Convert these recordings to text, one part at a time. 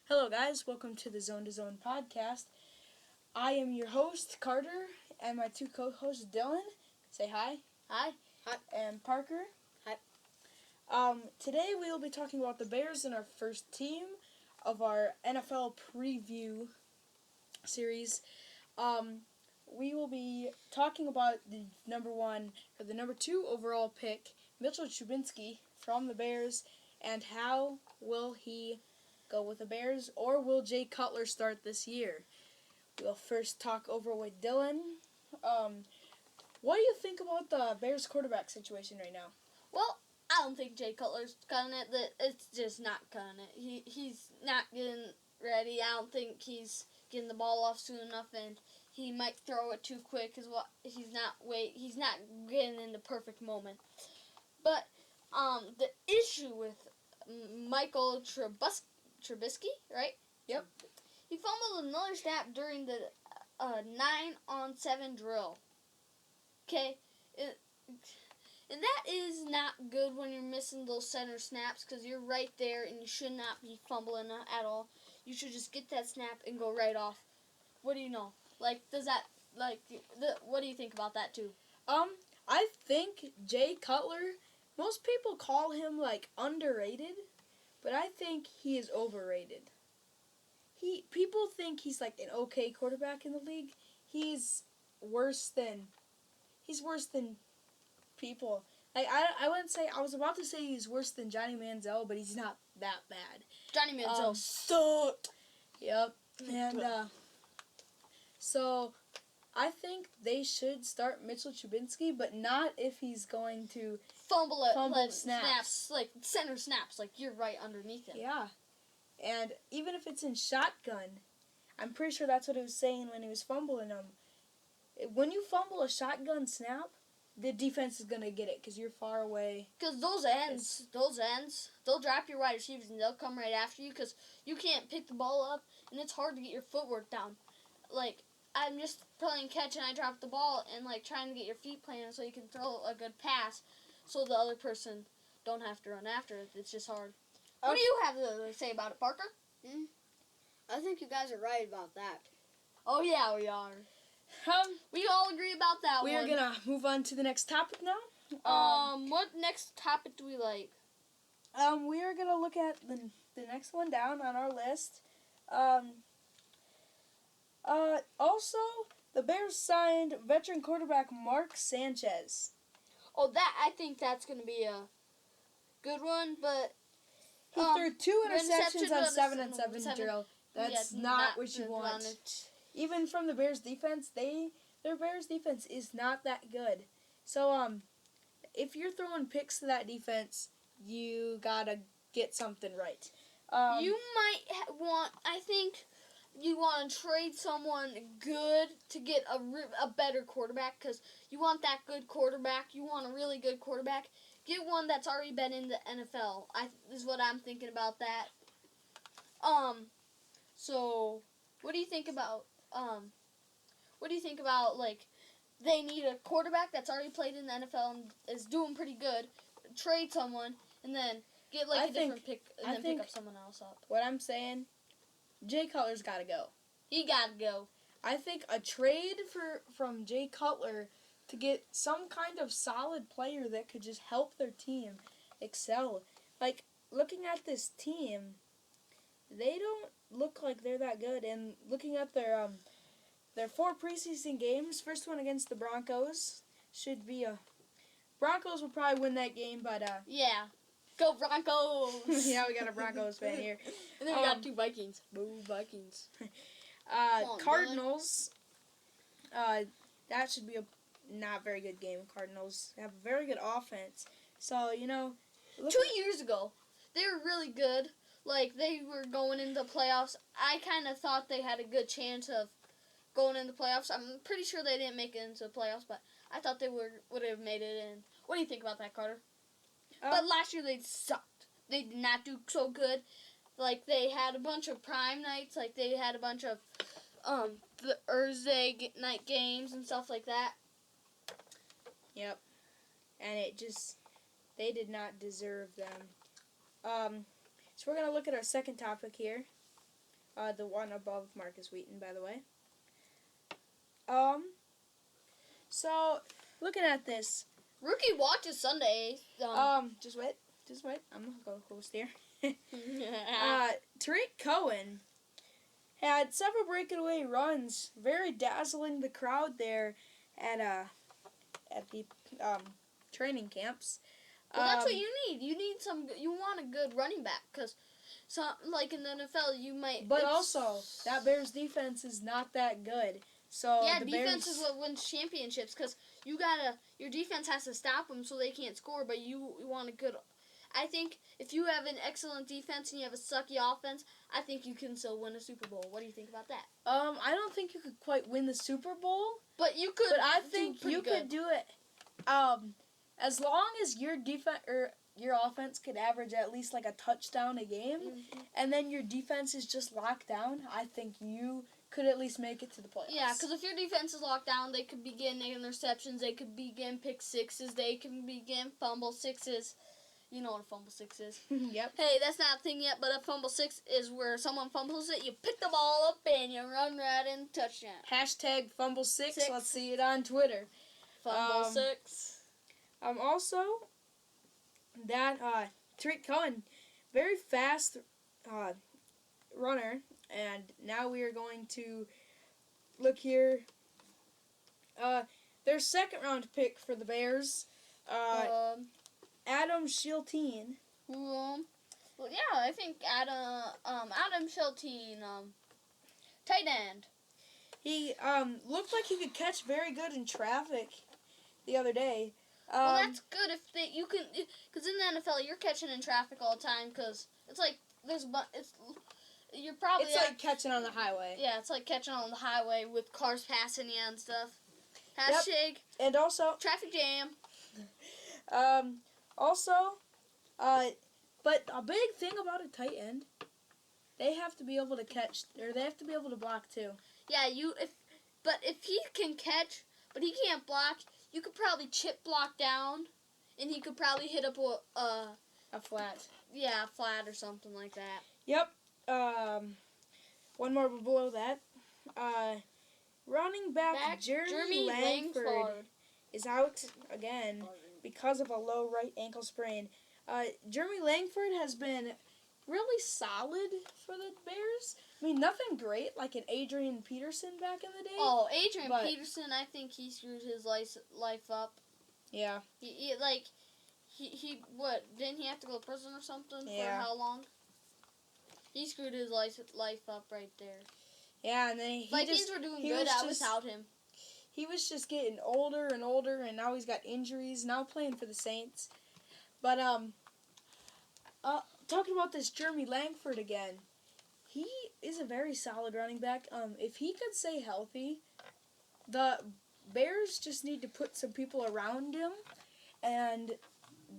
Hello guys, welcome to the Zone to Zone podcast. I am your host, Carter, and my two co-hosts, Dylan. Say hi. Hi. Hi. And Parker. Hi. Today we will be talking about the Bears in our first team of our NFL preview series. We will be talking about the number two overall pick, Mitchell Trubisky from the Bears, and how will he go with the Bears, or will Jay Cutler start this year? We'll first talk over with Dylan. What do you think about the Bears quarterback situation right now? Well, I don't think Jay Cutler's cutting it. It's just not cutting it. He's not getting ready. I don't think he's getting the ball off soon enough, and he might throw it too quick. He's not getting in the perfect moment. But the issue with Michael Trubisky, right? Yep. He fumbled another snap during the 9-on-7 drill. Okay? And that is not good when you're missing those center snaps because you're right there and you should not be fumbling at all. You should just get that snap and go right off. What do you know? What do you think about that too? I think Jay Cutler, most people call him underrated, but I think he is overrated. People think he's an okay quarterback in the league. He's worse than people. I wouldn't say, I was about to say he's worse than Johnny Manziel, but he's not that bad. Johnny Manziel sucked. Yep. And so I think they should start Mitchell Trubisky, but not if he's going to fumble snaps. Like center snaps, like you're right underneath him. Yeah. And even if it's in shotgun, I'm pretty sure that's what he was saying when he was fumbling them. When you fumble a shotgun snap, the defense is going to get it because you're far away. Because those ends, they'll drop your wide receivers and they'll come right after you because you can't pick the ball up and it's hard to get your footwork down. I'm just playing catch and I drop the ball and trying to get your feet planted so you can throw a good pass so the other person don't have to run after it. It's just hard. What do you have to say about it, Parker? I think you guys are right about that. Oh yeah, we are. We all agree about that one. We are going to move on to the next topic now. What next topic do we like? We are going to look at the next one down on our list. Also, the Bears signed veteran quarterback Mark Sanchez. Oh, I think that's going to be a good one, but he threw 2 interceptions on 7-on-7 drill. That's not what you want. Even from the Bears defense, their Bears defense is not that good. So, if you're throwing picks to that defense, you gotta get something right. You might I think you want to trade someone good to get a better quarterback because you want that good quarterback. You want a really good quarterback. Get one that's already been in the NFL. Is what I'm thinking about that. So what do you think about they need a quarterback that's already played in the NFL and is doing pretty good. Trade someone and then get a different pick and then pick up someone else up. What I'm saying, Jay Cutler's got to go. He got to go. I think a trade from Jay Cutler to get some kind of solid player that could just help their team excel. Looking at this team, they don't look like they're that good. And looking at their 4 preseason games, first one against the Broncos should be Broncos will probably win that game, but yeah. Go Broncos! Yeah, we got a Broncos fan here. And then we got 2 Vikings. Boo, Vikings. Cardinals. That should be a not very good game. Cardinals have a very good offense. So, 2 years ago, they were really good. They were going into the playoffs. I kind of thought they had a good chance of going into the playoffs. I'm pretty sure they didn't make it into the playoffs, but I thought they would have made it in. What do you think about that, Carter? But last year they sucked. They did not do so good. They had a bunch of prime nights. They had a bunch of the Thursday night games and stuff like that. Yep. And they did not deserve them. So we're going to look at our second topic here. the one above Marcus Wheaton, by the way. So looking at this, Rookie watch is Sunday. just wait. I'm gonna go host here. Tariq Cohen had several breakaway runs, very dazzling the crowd there at the training camps. Well, that's what you need. You want a good running back because, like in the NFL, you might. But also, that Bears defense is not that good. So yeah, the defense Bears, is what wins championships because your defense has to stop them so they can't score. But you want a good. I think if you have an excellent defense and you have a sucky offense, I think you can still win a Super Bowl. What do you think about that? I don't think you could quite win the Super Bowl. But you could. But I think you could do it. As long as your defense or your offense could average at least like a touchdown a game, and then your defense is just locked down, I think you could at least make it to the playoffs. Yeah, because if your defense is locked down, they could be getting interceptions, they could be getting pick sixes, they can be getting fumble sixes. You know what a fumble six is. Yep. Hey, that's not a thing yet, but a fumble six is where someone fumbles it, you pick the ball up, and you run right in touchdown. Hashtag fumble six. Let's see it on Twitter. Fumble six. Also, that Tariq Cohen, very fast runner, and now we are going to look here. Their second round pick for the Bears, Adam Shilteen. Well, yeah, I think Adam Shilteen, tight end. He looked like he could catch very good in traffic the other day. Well, that's good if you can, because in the NFL you're catching in traffic all the time because it's like you're probably like catching on the highway. Yeah, it's like catching on the highway with cars passing you and stuff. Hashtag Yep. And also traffic jam. But a big thing about a tight end, they have to be able to catch, or they have to be able to block too. Yeah, if he can catch, but he can't block, you could probably chip block down, and he could probably hit up A flat. Yeah, a flat or something like that. Yep. One more below that. Running back Jeremy Langford is out again because of a low right ankle sprain. Jeremy Langford has been really solid for the Bears. I mean, nothing great like an Adrian Peterson back in the day. Oh, Adrian Peterson, I think he screwed his life up. Yeah. He what, didn't he have to go to prison or something for how long? He screwed his life up right there. Yeah, and then Vikings were doing good without him. He was just getting older and older, and now he's got injuries, now playing for the Saints. But, talking about this Jeremy Langford again, he is a very solid running back. If he could stay healthy, the Bears just need to put some people around him, and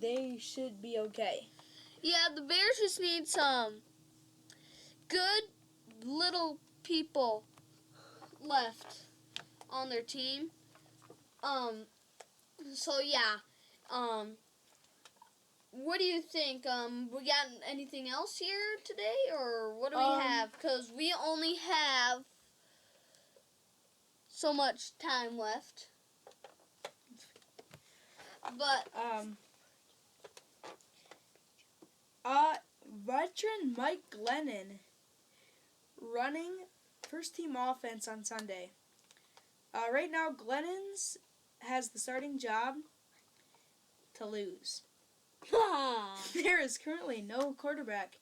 they should be okay. Yeah, the Bears just need some good little people left on their team. So yeah. What do you think? We got anything else here today, or what do we have? Because we only have so much time left. But veteran Mike Glennon running first team offense on Sunday. Right now, Glennon's has the starting job to lose. There is currently no quarterback.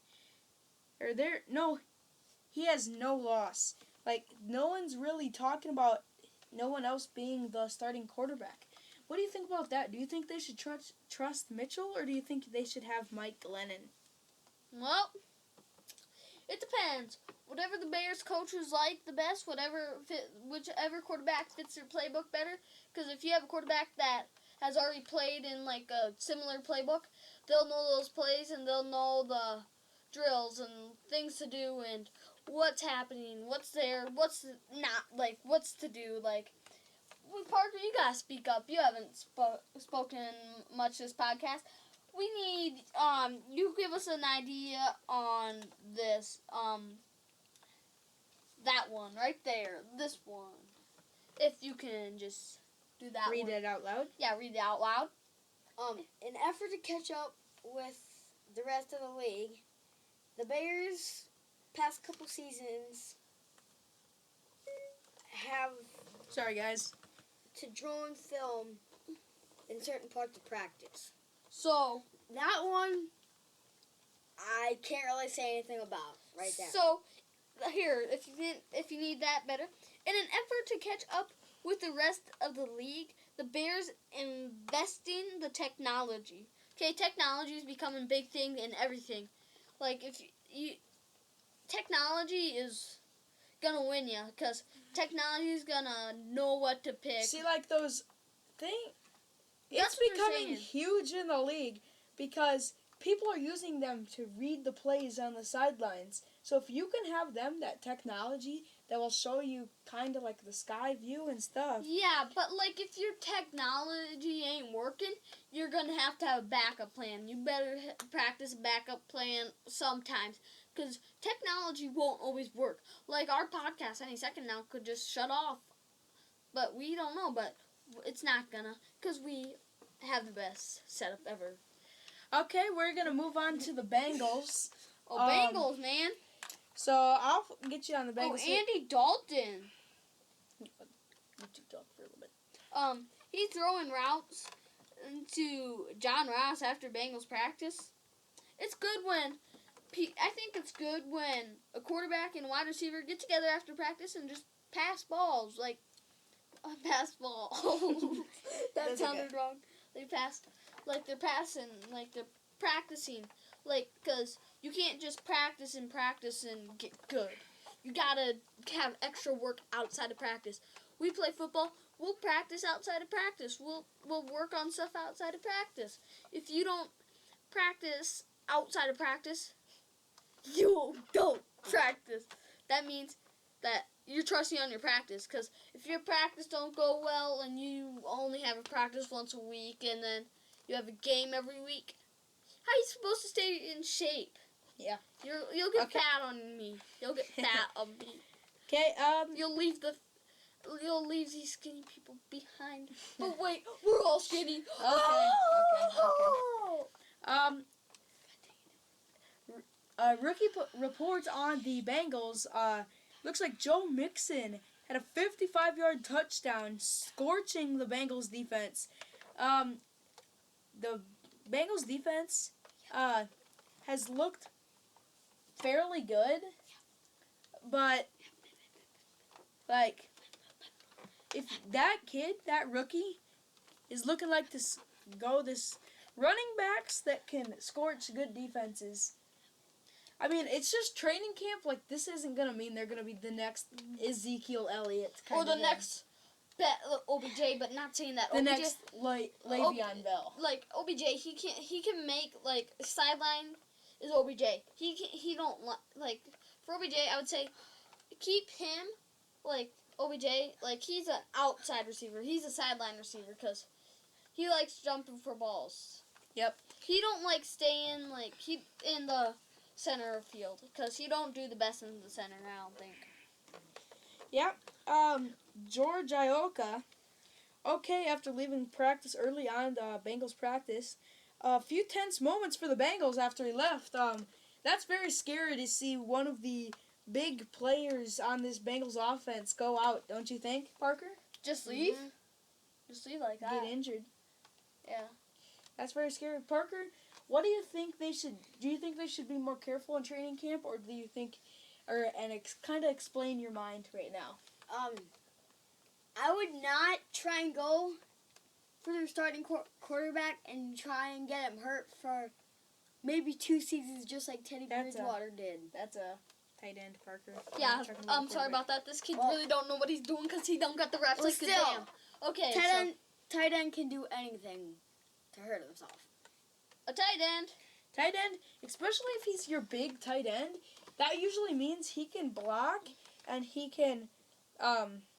He has no loss. Like, no one's really talking about no one else being the starting quarterback. What do you think about that? Do you think they should trust Mitchell, or do you think they should have Mike Glennon? Well, it depends. Whatever the Bears coaches like the best, whichever quarterback fits their playbook better. Because if you have a quarterback that has already played in like a similar playbook, they'll know those plays and they'll know the drills and things to do and what's happening, what's not, like, what's to do. Like, Parker, you gotta speak up. You haven't spoken much this podcast. We need, you give us an idea on this, That one right there. This one. If you can just do that Read one. it out loud. Yeah, read it out loud. In effort to catch up with the rest of the league, the Bears, past couple seasons, have Sorry, guys. to drone film in certain parts of practice. So, That one, I can't really say anything about right there. So, here, if you need that better, in an effort to catch up with the rest of the league, the Bears investing the technology. Okay, technology is becoming a big thing in everything. Like if you technology is gonna win you because technology is gonna know what to pick. See, like those things. That's It's what they're becoming saying. huge in the league because people are using them to read the plays on the sidelines. So if you can have them, that technology that will show you kind of like the sky view and stuff. Yeah, but like if your technology ain't working, you're gonna have a backup plan. You better practice backup plan sometimes, because technology won't always work. Like our podcast, any second now could just shut off, but we don't know. But it's not gonna, because we have the best setup ever. Okay, we're going to move on to the Bengals. Oh, Bengals, man! So I'll get you on the Oh, Bengals. Andy Dalton. YouTube talk for a little bit. He's throwing routes to John Ross after Bengals practice. It's good when I think it's good when a quarterback and a wide receiver get together after practice and just pass balls, like pass ball. That That's sounded okay. wrong. They passed, like they're passing, like they're practicing, like because you can't just practice and get good. You gotta have extra work outside of practice. We play football. We'll practice outside of practice. We'll work on stuff outside of practice. If you don't practice outside of practice, you don't practice. That means that you're trusting on your practice. Because if your practice don't go well and you only have a practice once a week and then you have a game every week, how are you supposed to stay in shape? Yeah. You'll get fat on me. You'll get fat on me. Okay, You'll leave these skinny people behind. But wait, we're all skinny. Okay. Rookie reports on the Bengals. Looks like Joe Mixon had a 55-yard touchdown, scorching the Bengals defense. The Bengals defense has looked fairly good, but like if that rookie is looking like this running backs that can scorch good defenses. I mean, it's just training camp. Like, this isn't going to mean they're going to be the next Ezekiel Elliott kind Or of the thing. next OBJ, but not saying that The OBJ, next Le'Veon Bell. like OBJ, he can make like sideline is OBJ. He don't like for OBJ. I would say keep him like OBJ. Like he's an outside receiver. He's a sideline receiver because he likes jumping for balls. Yep. He don't like staying in the center of field because he don't do the best in the center. I don't think. Yep. George Ioka. Okay, after leaving practice early on the Bengals practice, a few tense moments for the Bengals after he left. That's very scary to see one of the big players on this Bengals offense go out, don't you think, Parker? Just leave. Mhm. Just leave like that. Get injured. Yeah. That's very scary. Parker, what do you think they should? Do you think they should be more careful in training camp, or do you think, kind of explain your mind right now? I would not try and go for their starting quarterback and try and get him hurt for maybe 2 seasons, just like Teddy Bridgewater did. That's a tight end, Parker. Yeah, I'm sorry about that. This kid Well, really don't know what he's doing because he don't got the reps well, like still, damn. Okay, tight end can do anything to hurt himself. a tight end. Tight end, especially if he's your big tight end, that usually means he can block and he can